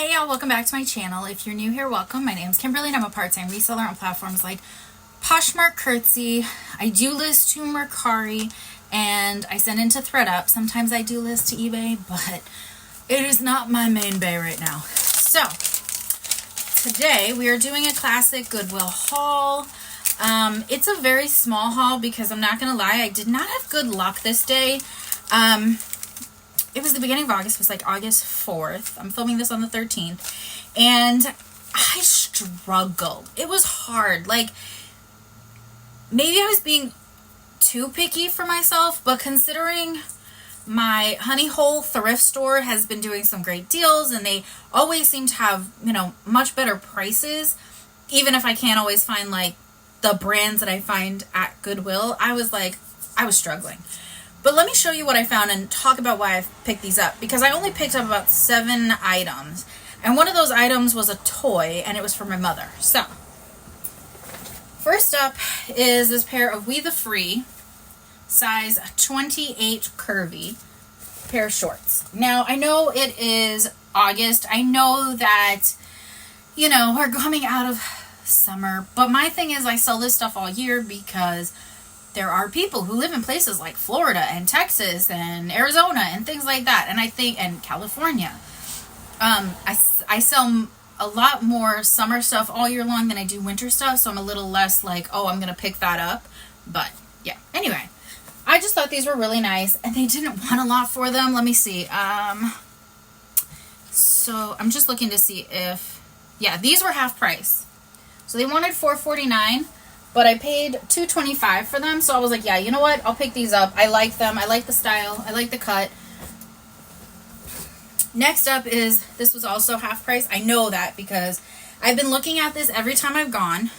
Hey y'all, welcome back to my channel. If you're new here, welcome. My name's Kimberly and I'm a part-time reseller on platforms like Poshmark, Curtsy. I do list to Mercari and I send into ThreadUp. Sometimes I do list to eBay, but it is not my main bay right now. So today we are doing a classic Goodwill haul. It's a very small haul because I'm not gonna lie, I did not have good luck this day. It was the beginning of August. It was like August 4th. I'm filming this on the 13th. And I struggled. It was hard. Like, maybe I was being too picky for myself, but considering my Honey Hole thrift store has been doing some great deals and they always seem to have, much better prices, even if I can't always find like the brands that I find at Goodwill, I was struggling. But let me show you what I found and talk about why I've picked these up. Because I only picked up about 7 items. And one of those items was a toy, and it was for my mother. So, first up is this pair of We the Free, size 28 curvy pair of shorts. Now, I know it is August. I know that, we're coming out of summer. But my thing is I sell this stuff all year because there are people who live in places like Florida and Texas and Arizona and things like that. And I think, and California. I sell a lot more summer stuff all year long than I do winter stuff. So I'm a little less like, oh, I'm going to pick that up. But yeah, anyway, I just thought these were really nice and they didn't want a lot for them. Let me see. So I'm just looking to see if, yeah, these were half price. So they wanted $4.49. But I paid $2.25 for them, so I was like, yeah, you know what? I'll pick these up. I like them. I like the style. I like the cut. Next up is, this was also half price. I know that because I've been looking at this every time I've gone.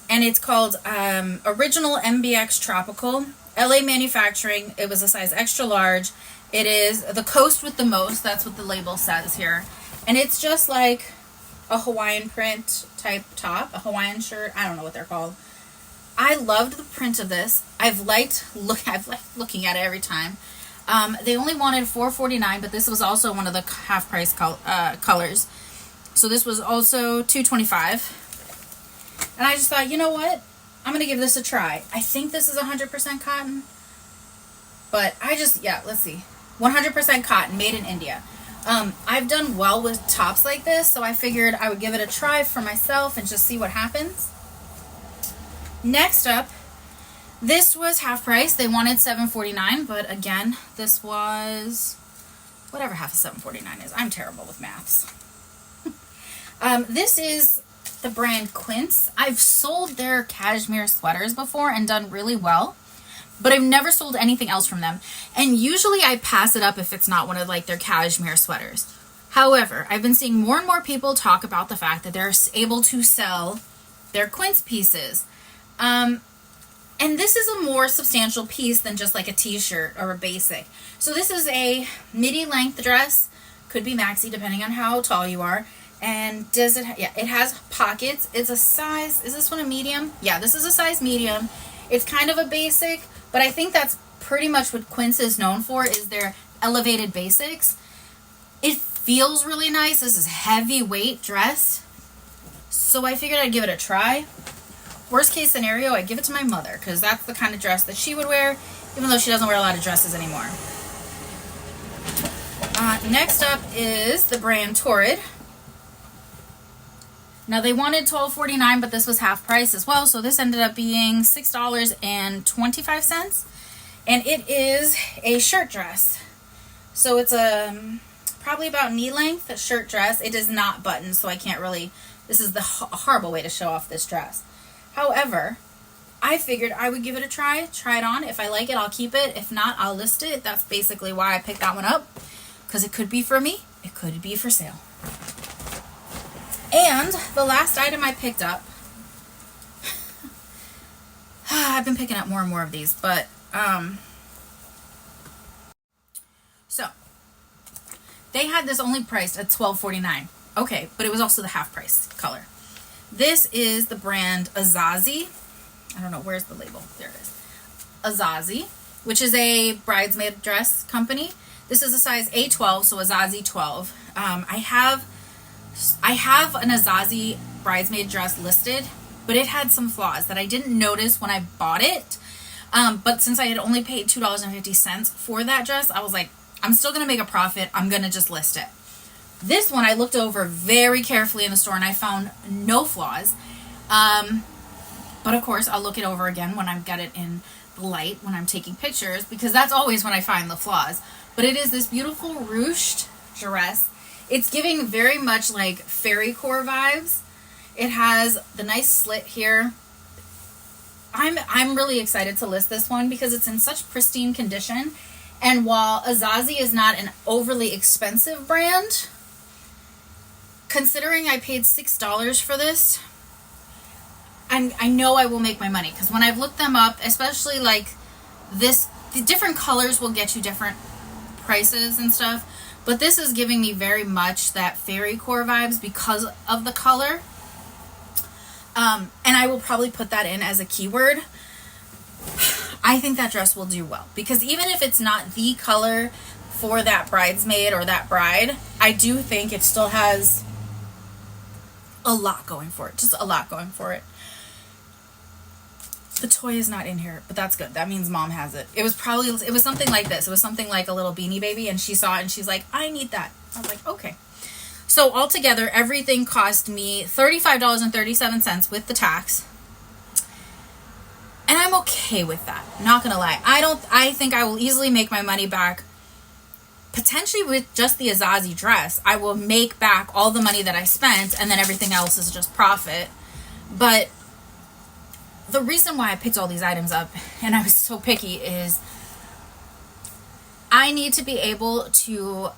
And it's called Original MBX Tropical. LA Manufacturing. It was a size extra large. It is the coast with the most. That's what the label says here. And it's just like a Hawaiian print type top. A Hawaiian shirt. I don't know what they're called. I loved the print of this. I've liked looking at it every time. They only wanted $4.49, but this was also one of the half price colors. So this was also $2.25. And I just thought, you know what? I'm going to give this a try. I think this is 100% cotton. But let's see. 100% cotton, made in India. I've done well with tops like this, so I figured I would give it a try for myself and just see what happens. Next up, this was half price. They wanted $7.49, but again, this was whatever half of $7.49 is. I'm terrible with maths. This is the brand Quince. I've sold their cashmere sweaters before and done really well, but I've never sold anything else from them. And usually I pass it up if it's not one of like their cashmere sweaters. However, I've been seeing more and more people talk about the fact that they're able to sell their Quince pieces. And this is a more substantial piece than just like a t-shirt or a basic. So this is a midi length dress, could be maxi depending on how tall you are. And it has pockets. It's a size, is this one a medium? Yeah, this is a size medium. It's kind of a basic, but I think that's pretty much what Quince is known for, is their elevated basics. It feels really nice. This is heavyweight dress. So I figured I'd give it a try. Worst case scenario, I give it to my mother because that's the kind of dress that she would wear, even though she doesn't wear a lot of dresses anymore. Next up is the brand Torrid. Now they wanted $12.49, but this was half price as well, so this ended up being $6.25, and it is a shirt dress. So it's probably about knee length, a shirt dress. It is not buttoned, so I can't really. This is a horrible way to show off this dress. However, I figured I would give it a try it on. If I like it, I'll keep it. If not, I'll list it. That's basically why I picked that one up, because it could be for me. It could be for sale. And the last item I picked up, I've been picking up more and more of these, but, so, they had this only priced at $12.49. Okay, but it was also the half price color. This is the brand Azazi. I don't know, where's the label? There it is. Azazi, which is a bridesmaid dress company. This is a size A12, so Azazi 12. I have I have an Azazi bridesmaid dress listed, but it had some flaws that I didn't notice when I bought it. But since I had only paid $2.50 for that dress, I was like, I'm still going to make a profit. I'm going to just list it. This one I looked over very carefully in the store and I found no flaws. But of course, I'll look it over again when I get it in the light, when I'm taking pictures, because that's always when I find the flaws. But it is this beautiful ruched dress. It's giving very much like fairy core vibes. It has the nice slit here. I'm really excited to list this one because it's in such pristine condition. And while Azazi is not an overly expensive brand, considering I paid $6 for this, I know I will make my money, because when I've looked them up, especially like this, the different colors will get you different prices and stuff, but this is giving me very much that fairy core vibes because of the color. And I will probably put that in as a keyword. I think that dress will do well, because even if it's not the color for that bridesmaid or that bride, I do think it still has a lot going for it. Just a lot going for it. The toy is not in here, but that's good. That means mom has it. It was something like this. It was something like a little Beanie Baby, and she saw it and she's like, I need that. I was like, okay. So altogether, everything cost me $35.37 with the tax. And I'm okay with that. Not gonna lie. I think I will easily make my money back. Potentially with just the Azazi dress, I will make back all the money that I spent, and then everything else is just profit. But the reason why I picked all these items up, and I was so picky, is I need to be able to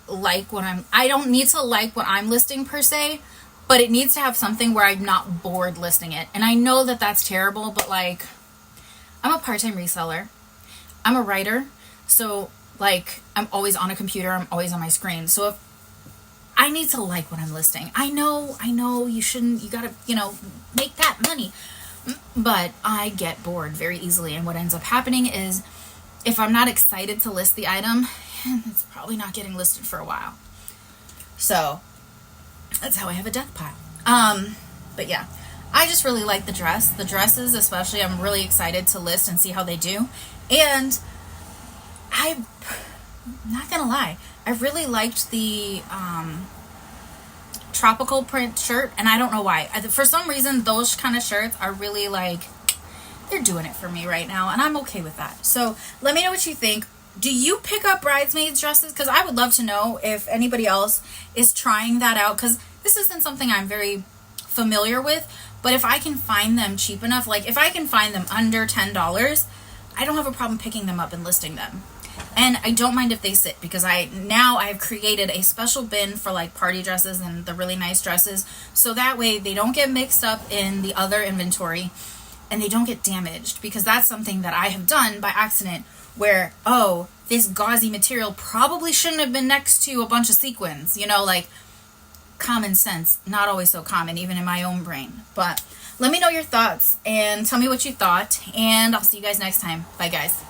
like what I don't need to like what I'm listing per se, but it needs to have something where I'm not bored listing it. And I know that that's terrible, but like, I'm a part-time reseller. I'm a writer. So like, I'm always on a computer. I'm always on my screen. So if I need to like what I'm listing, I know you shouldn't, you gotta, make that money. But I get bored very easily. And what ends up happening is, if I'm not excited to list the item, it's probably not getting listed for a while. So that's how I have a death pile. But yeah, I just really like the dress. The dresses especially, I'm really excited to list and see how they do. And I'm not gonna lie, I really liked the tropical print shirt, and I don't know why. For some reason, those kind of shirts are really like, they're doing it for me right now, and I'm okay with that. So let me know what you think. Do you pick up bridesmaids dresses? Because I would love to know if anybody else is trying that out, because this isn't something I'm very familiar with. But if I can find them cheap enough, like if I can find them under $10, I don't have a problem picking them up and listing them. And I don't mind if they sit, because I've created a special bin for like party dresses and the really nice dresses, so that way they don't get mixed up in the other inventory and they don't get damaged, because that's something that I have done by accident, where, oh, this gauzy material probably shouldn't have been next to a bunch of sequins, like common sense, not always so common, even in my own brain. But let me know your thoughts and tell me what you thought, and I'll see you guys next time. Bye guys.